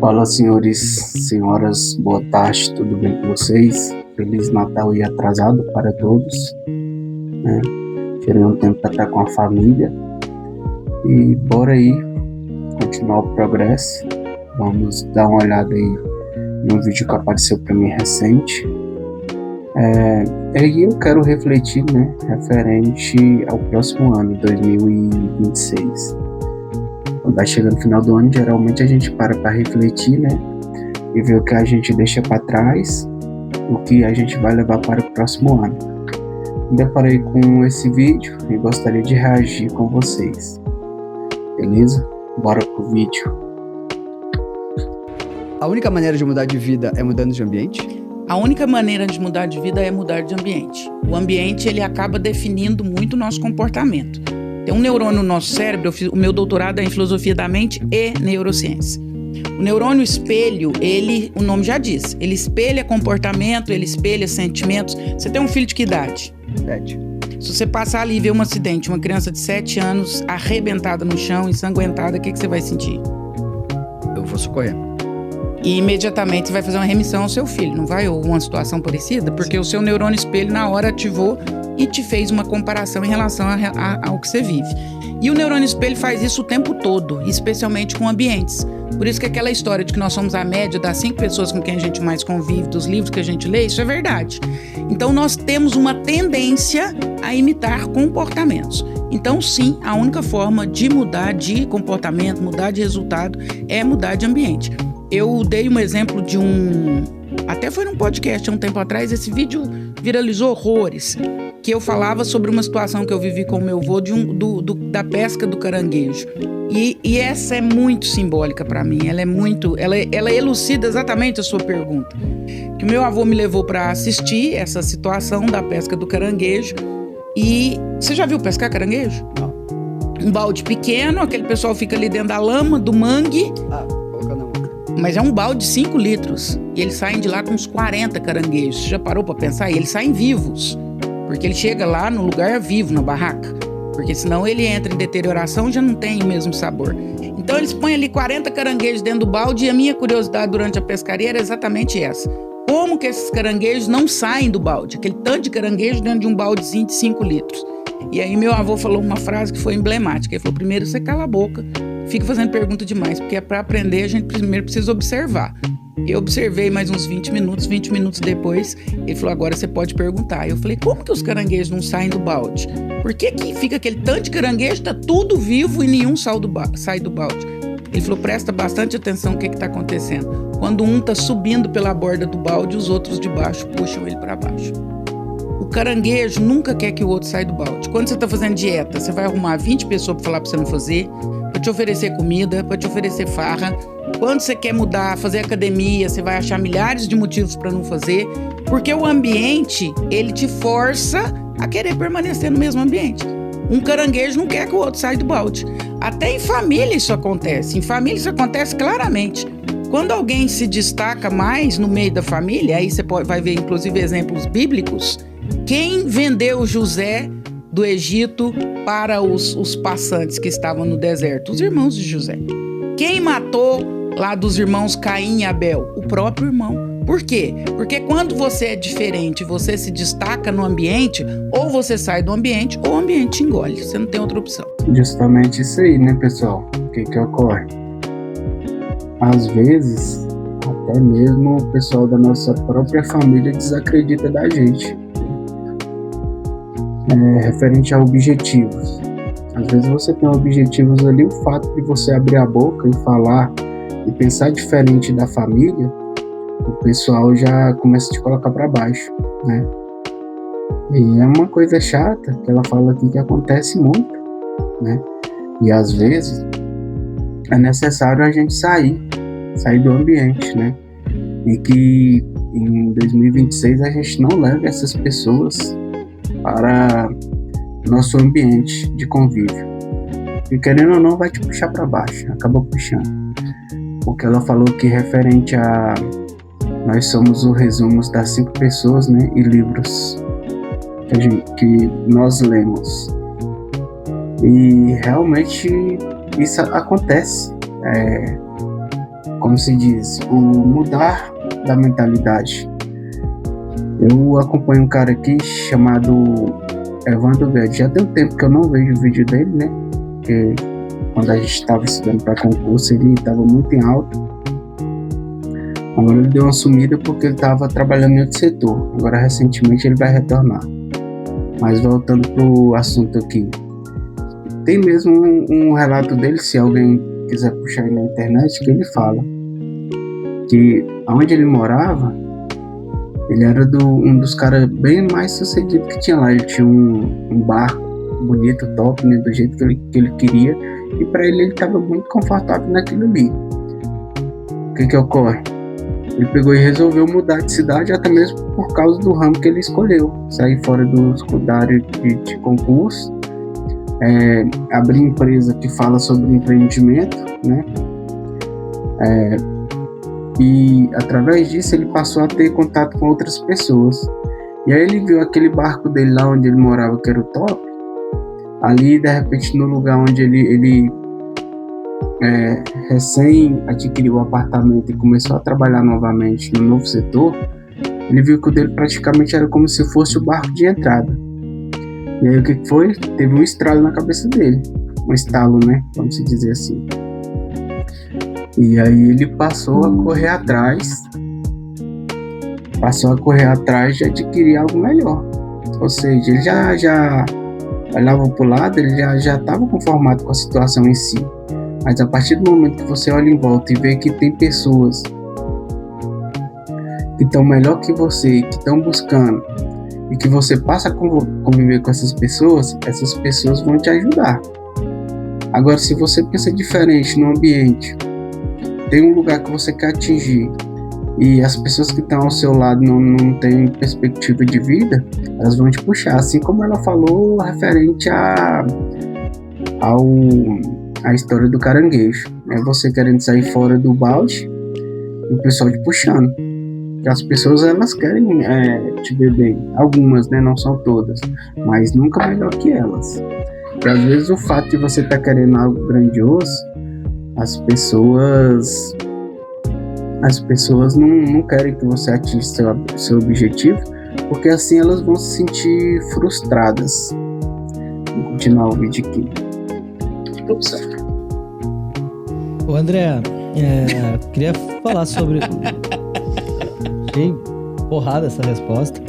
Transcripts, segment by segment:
Fala, senhores, senhoras, boa tarde, tudo bem com vocês? Feliz Natal e atrasado para todos, né? Tirei um tempo para estar com a família e bora aí continuar o progresso. Vamos dar uma olhada aí num vídeo que apareceu para mim recente. E eu quero refletir, né, referente ao próximo ano, 2026. Quando vai chegando no final do ano, geralmente a gente para refletir, né, e ver o que a gente deixa para trás, o que a gente vai levar para o próximo ano. Me deparei com esse vídeo e gostaria de reagir com vocês. Beleza? Bora pro vídeo. A única maneira de mudar de vida é mudando de ambiente? A única maneira de mudar de vida é mudar de ambiente. O ambiente, ele acaba definindo muito o nosso comportamento. Tem um neurônio no nosso cérebro, o meu doutorado é em filosofia da mente e neurociência. O neurônio espelho, o nome já diz, ele espelha comportamento, ele espelha sentimentos. Você tem um filho de que idade? 7. Se você passar ali e ver um acidente, uma criança de 7 anos arrebentada no chão, ensanguentada, o que você vai sentir? Eu vou socorrer. E imediatamente você vai fazer uma remissão ao seu filho, não vai? Ou uma situação parecida? Porque o seu neurônio espelho na hora ativou e te fez uma comparação em relação ao que você vive. E o neurônio espelho faz isso o tempo todo, especialmente com ambientes. Por isso que aquela história de que nós somos a média das 5 pessoas com quem a gente mais convive, dos livros que a gente lê, isso é verdade. Então nós temos uma tendência a imitar comportamentos. Então sim, a única forma de mudar de comportamento, mudar de resultado, é mudar de ambiente. Eu dei um exemplo de até foi num podcast há um tempo atrás, esse vídeo viralizou horrores, que eu falava sobre uma situação que eu vivi com o meu avô da pesca do caranguejo. E essa é muito simbólica para mim, ela elucida exatamente a sua pergunta. Que o meu avô me levou para assistir essa situação da pesca do caranguejo. E você já viu pescar caranguejo? Não. Um balde pequeno, aquele pessoal fica ali dentro da lama, do mangue. Mas é um balde de 5 litros. E eles saem de lá com uns 40 caranguejos. Você já parou para pensar? E eles saem vivos. Porque ele chega lá no lugar vivo, na barraca. Porque senão ele entra em deterioração e já não tem o mesmo sabor. Então eles põem ali 40 caranguejos dentro do balde. E a minha curiosidade durante a pescaria era exatamente essa. Como que esses caranguejos não saem do balde? Aquele tanto de caranguejo dentro de um baldezinho de 5 litros. E aí meu avô falou uma frase que foi emblemática. Ele falou, primeiro você cala a boca. Fica fazendo pergunta demais, porque para aprender a gente primeiro precisa observar. Eu observei mais uns 20 minutos depois, ele falou, agora você pode perguntar. Eu falei, como que os caranguejos não saem do balde? Por que fica aquele tanto de caranguejo, tá tudo vivo e nenhum sai do balde? Ele falou, presta bastante atenção no que está acontecendo. Quando um tá subindo pela borda do balde, os outros de baixo puxam ele para baixo. O caranguejo nunca quer que o outro saia do balde. Quando você tá fazendo dieta, você vai arrumar 20 pessoas para falar para você não fazer, para te oferecer comida, para te oferecer farra. Quando você quer mudar, fazer academia, você vai achar milhares de motivos para não fazer, porque o ambiente, ele te força a querer permanecer no mesmo ambiente. Um caranguejo não quer que o outro saia do balde. Até em família isso acontece. Em família isso acontece claramente. Quando alguém se destaca mais no meio da família, aí você vai ver inclusive exemplos bíblicos, quem vendeu José do Egito para os passantes que estavam no deserto? Os irmãos de José. Quem matou lá dos irmãos Caim e Abel? O próprio irmão. Por quê? Porque quando você é diferente, você se destaca no ambiente, ou você sai do ambiente, ou o ambiente te engole. Você não tem outra opção. Justamente isso aí, né, pessoal? O que ocorre? Às vezes, até mesmo o pessoal da nossa própria família desacredita da gente. Referente a objetivos. Às vezes você tem objetivos ali, o fato de você abrir a boca e falar e pensar diferente da família, o pessoal já começa a te colocar para baixo, né? E é uma coisa chata que ela fala aqui que acontece muito, né? E às vezes é necessário a gente sair do ambiente, né? E que em 2026 a gente não leve essas pessoas para nosso ambiente de convívio. E querendo ou não, vai te puxar para baixo, acaba puxando. Porque ela falou que referente a nós somos o resumo das 5 pessoas, né, e livros que nós lemos. E realmente isso acontece. como se diz, o mudar da mentalidade. Eu acompanho um cara aqui chamado Evandro Guedes. Já tem um tempo que eu não vejo o vídeo dele, né? Porque quando a gente estava estudando para concurso, ele estava muito em alta. Agora ele deu uma sumida porque ele estava trabalhando em outro setor. Agora, recentemente, ele vai retornar. Mas voltando pro assunto aqui. Tem mesmo um relato dele, se alguém quiser puxar aí na internet, que ele fala que onde ele morava, ele era um dos caras bem mais sucedidos que tinha lá. Ele tinha um barco bonito, top, né, do jeito que ele queria. E para ele estava muito confortável naquilo ali. O que ocorre? Ele pegou e resolveu mudar de cidade, até mesmo por causa do ramo que ele escolheu. Sair fora da área de concurso, abrir empresa que fala sobre empreendimento, né? E através disso ele passou a ter contato com outras pessoas. E aí ele viu aquele barco dele lá onde ele morava, que era o top. Ali, de repente, no lugar onde ele recém adquiriu o apartamento e começou a trabalhar novamente no novo setor, ele viu que o dele praticamente era como se fosse o barco de entrada. E aí o que foi? Teve um estralo na cabeça dele. Um estalo, né? Vamos se dizer assim. E aí ele passou a correr atrás de adquirir algo melhor. Ou seja, ele já olhava para o lado, ele já estava conformado com a situação em si. Mas a partir do momento que você olha em volta e vê que tem pessoas que estão melhor que você, que estão buscando, e que você passa a conviver com essas pessoas vão te ajudar. Agora, se você pensa diferente no ambiente, tem um lugar que você quer atingir, e as pessoas que estão ao seu lado não têm perspectiva de vida, elas vão te puxar, assim como ela falou referente à história do caranguejo, né? Você querendo sair fora do balde e o pessoal te puxando. Porque as pessoas, elas querem te ver bem, algumas, né? Não são todas, mas nunca melhor que elas. E às vezes o fato de você estar querendo algo grandioso, as pessoas não querem que você atinja seu objetivo, porque assim elas vão se sentir frustradas. Vou continuar o vídeo aqui. Tudo certo. Ô André, queria falar sobre... Achei porrada essa resposta.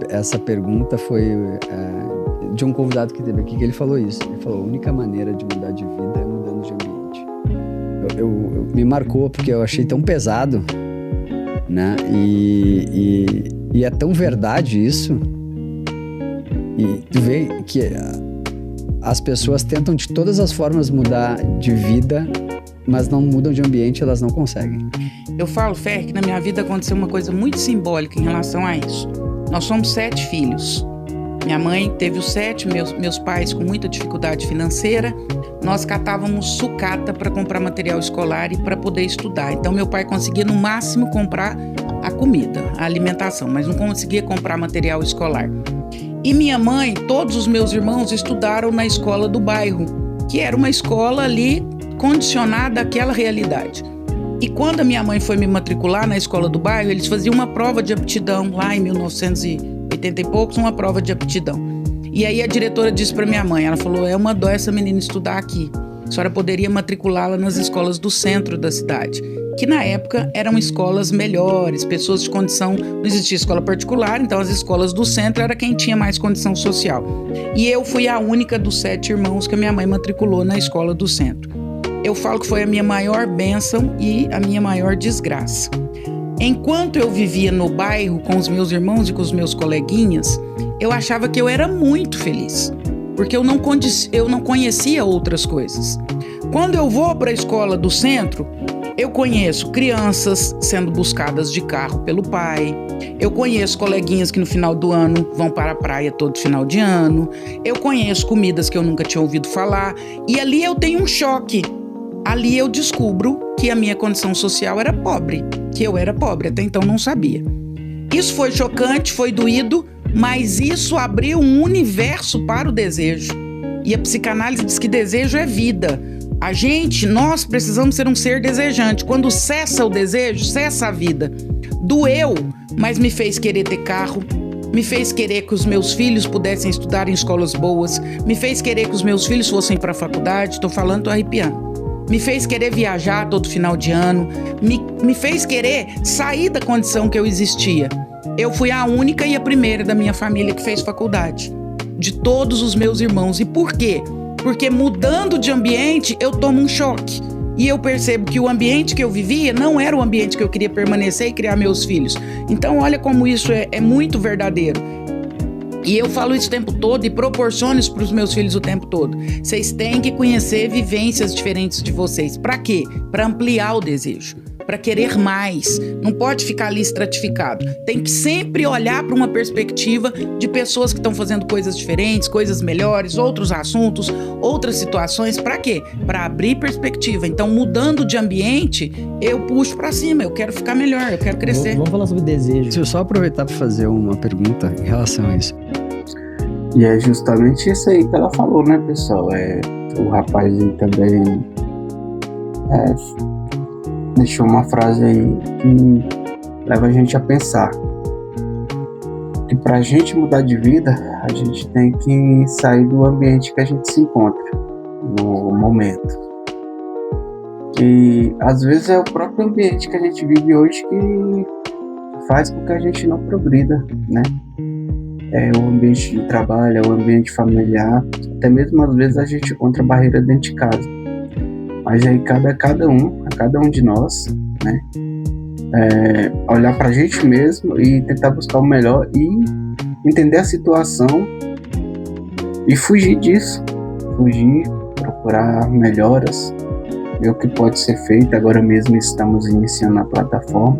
Essa pergunta foi de um convidado que teve aqui, que ele falou isso. Ele falou: a única maneira de mudar de vida é mudando de ambiente. Me marcou porque eu achei tão pesado, né? E é tão verdade isso. E tu vê que as pessoas tentam de todas as formas mudar de vida, mas não mudam de ambiente, elas não conseguem. Eu falo, Fer, que na minha vida aconteceu uma coisa muito simbólica em relação a isso. Nós somos 7 filhos. Minha mãe teve os 7, meus pais com muita dificuldade financeira. Nós catávamos sucata para comprar material escolar e para poder estudar. Então meu pai conseguia no máximo comprar a comida, a alimentação, mas não conseguia comprar material escolar. E minha mãe, todos os meus irmãos estudaram na escola do bairro, que era uma escola ali condicionada àquela realidade. E quando a minha mãe foi me matricular na escola do bairro, eles faziam uma prova de aptidão, lá em 1980 e poucos, uma prova de aptidão. E aí a diretora disse para minha mãe, ela falou: é uma dó essa menina estudar aqui. A senhora poderia matriculá-la nas escolas do centro da cidade, que na época eram escolas melhores, pessoas de condição, não existia escola particular, então as escolas do centro era quem tinha mais condição social. E eu fui a única dos 7 irmãos que a minha mãe matriculou na escola do centro. Eu falo que foi a minha maior bênção e a minha maior desgraça. Enquanto eu vivia no bairro com os meus irmãos e com os meus coleguinhas, eu achava que eu era muito feliz, porque eu não conhecia outras coisas. Quando eu vou para a escola do centro, eu conheço crianças sendo buscadas de carro pelo pai, eu conheço coleguinhas que no final do ano vão para a praia todo final de ano, eu conheço comidas que eu nunca tinha ouvido falar, e ali eu tenho um choque. Ali eu descubro que a minha condição social era pobre, que eu era pobre, até então não sabia. Isso foi chocante, foi doído, mas isso abriu um universo para o desejo. E a psicanálise diz que desejo é vida. Nós precisamos ser um ser desejante. Quando cessa o desejo, cessa a vida. Doeu, mas me fez querer ter carro, me fez querer que os meus filhos pudessem estudar em escolas boas, me fez querer que os meus filhos fossem para a faculdade, tô arrepiando. Me fez querer viajar todo final de ano, me fez querer sair da condição que eu existia. Eu fui a única e a primeira da minha família que fez faculdade, de todos os meus irmãos. E por quê? Porque mudando de ambiente, eu tomo um choque. E eu percebo que o ambiente que eu vivia não era o ambiente que eu queria permanecer e criar meus filhos. Então, olha como isso é muito verdadeiro. E eu falo isso o tempo todo e proporciono isso para os meus filhos o tempo todo. Vocês têm que conhecer vivências diferentes de vocês. Para quê? Para ampliar o desejo. Para querer mais. Não pode ficar ali estratificado. Tem que sempre olhar para uma perspectiva de pessoas que estão fazendo coisas diferentes, coisas melhores, outros assuntos, outras situações. Para quê? Para abrir perspectiva. Então, mudando de ambiente, eu puxo para cima. Eu quero ficar melhor, eu quero crescer. Vamos falar sobre desejo. Deixa eu só aproveitar para fazer uma pergunta em relação a isso. E é justamente isso aí que ela falou, né, pessoal? O rapaz aí também deixou uma frase aí que leva a gente a pensar que pra gente mudar de vida, a gente tem que sair do ambiente que a gente se encontra no momento. E às vezes é o próprio ambiente que a gente vive hoje que faz com que a gente não progrida, né? É o ambiente de trabalho, é o ambiente familiar, até mesmo às vezes a gente encontra barreira dentro de casa. Mas aí cabe a cada um de nós, né? Olhar pra gente mesmo e tentar buscar o melhor e entender a situação e fugir disso. Procurar melhoras, ver o que pode ser feito. Agora mesmo estamos iniciando a plataforma.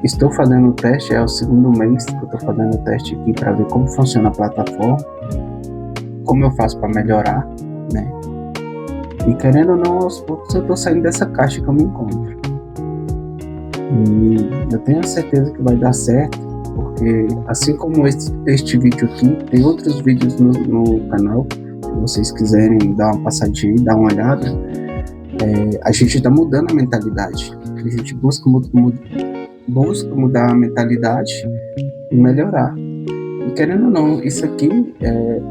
Estou fazendo o teste, é o segundo mês que eu estou fazendo o teste aqui para ver como funciona a plataforma, como eu faço para melhorar, né? E querendo ou não, aos poucos eu estou saindo dessa caixa que eu me encontro. E eu tenho certeza que vai dar certo, porque assim como este vídeo aqui, tem outros vídeos no canal, se vocês quiserem dar uma passadinha, dar uma olhada. A gente está mudando a mentalidade, a gente busca mudar a mentalidade e melhorar. E querendo ou não, isso aqui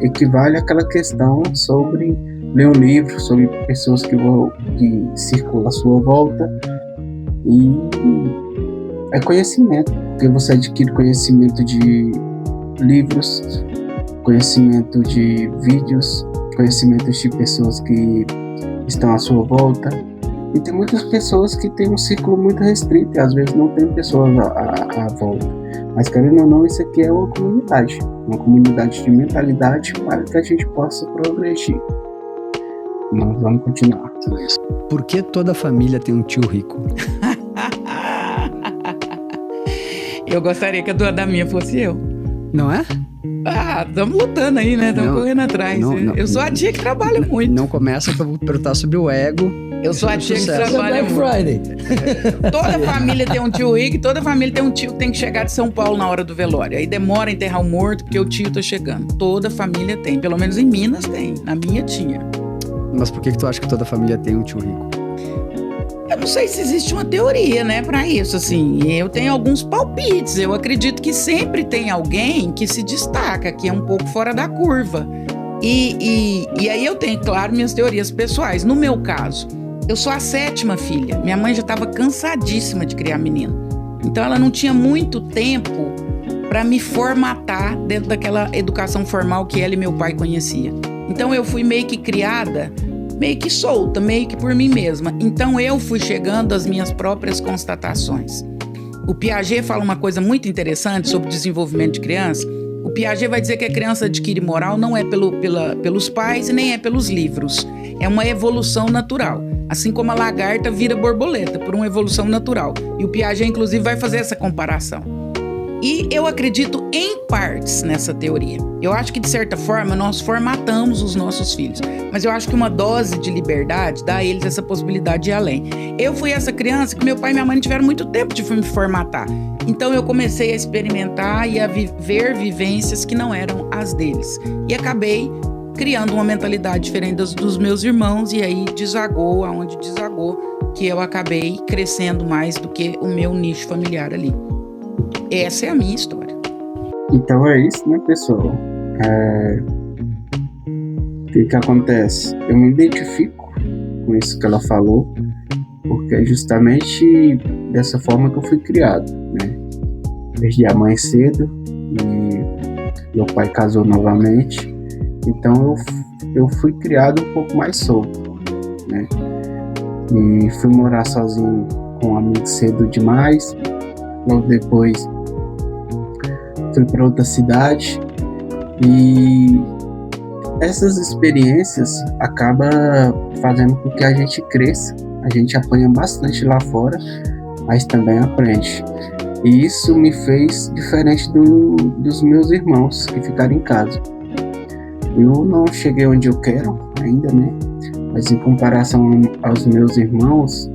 equivale àquela questão sobre ler um livro, sobre pessoas que circulam à sua volta, e é conhecimento, porque você adquire conhecimento de livros, conhecimento de vídeos, conhecimentos de pessoas que estão à sua volta. E tem muitas pessoas que têm um ciclo muito restrito e às vezes não tem pessoas à volta. Mas querendo ou não, isso aqui é uma comunidade de mentalidade para que a gente possa progredir. Nós vamos continuar. Por que toda família tem um tio rico? Eu gostaria que a dona da minha fosse eu. Não é? Estamos lutando aí, né? Estamos correndo atrás. Eu sou a tia que trabalha muito. Não começa pra perguntar sobre o ego. Eu sou a tia que trabalha muito. Friday. Toda família tem um tio rico, toda família tem um tio que tem que chegar de São Paulo na hora do velório. Aí demora a enterrar o morto porque o tio tá chegando. Toda família tem, pelo menos em Minas tem. Na minha tinha. Mas por que tu acha que toda família tem um tio rico? Eu não sei se existe uma teoria, né, pra isso, assim. Eu tenho alguns palpites. Eu acredito que sempre tem alguém que se destaca, que é um pouco fora da curva. E aí eu tenho, claro, minhas teorias pessoais. No meu caso, eu sou a 7ª filha. Minha mãe já estava cansadíssima de criar menino. Então ela não tinha muito tempo para me formatar dentro daquela educação formal que ela e meu pai conheciam. Então eu fui meio que criada, meio que solta, meio que por mim mesma. Então eu fui chegando às minhas próprias constatações. O Piaget fala uma coisa muito interessante sobre o desenvolvimento de criança. O Piaget vai dizer que a criança adquire moral não é pelos pais e nem é pelos livros. É uma evolução natural. Assim como a lagarta vira borboleta, por uma evolução natural. E o Piaget, inclusive, vai fazer essa comparação. E eu acredito em partes nessa teoria. Eu acho que, de certa forma, nós formatamos os nossos filhos. Mas eu acho que uma dose de liberdade dá a eles essa possibilidade de ir além. Eu fui essa criança que meu pai e minha mãe não tiveram muito tempo de me formatar. Então eu comecei a experimentar e a ver vivências que não eram as deles. E acabei criando uma mentalidade diferente dos meus irmãos, e aí desagou aonde desagou, que eu acabei crescendo mais do que o meu nicho familiar ali. Essa é a minha história. Então é isso, né, pessoal? O que acontece? Eu me identifico com isso que ela falou, porque é justamente dessa forma que eu fui criado, né? Perdi a mãe cedo e meu pai casou novamente, então eu fui criado um pouco mais solto, né? E fui morar sozinho com um amigo cedo demais. Logo depois fui para outra cidade, e essas experiências acabam fazendo com que a gente cresça. A gente apanha bastante lá fora, mas também aprende. E isso me fez diferente dos meus irmãos que ficaram em casa. Eu não cheguei onde eu quero ainda, né? Mas em comparação aos meus irmãos,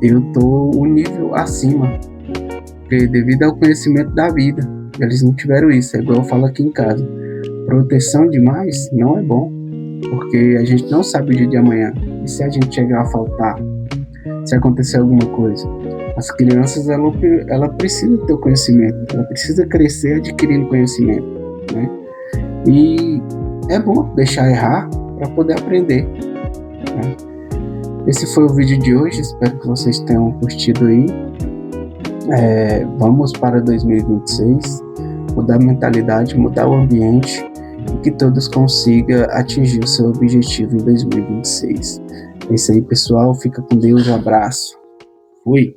eu tô um nível acima, porque devido ao conhecimento da vida, eles não tiveram isso. É igual eu falo aqui em casa: proteção demais não é bom, porque a gente não sabe o dia de amanhã. E se a gente chegar a faltar, se acontecer alguma coisa? As crianças, ela precisa ter o conhecimento, ela precisa crescer adquirindo conhecimento, né? E é bom deixar errar para poder aprender, né? Esse foi o vídeo de hoje, espero que vocês tenham curtido aí. Vamos para 2026, mudar a mentalidade, mudar o ambiente, e que todos consigam atingir o seu objetivo em 2026. É isso aí, pessoal, fica com Deus, um abraço, fui!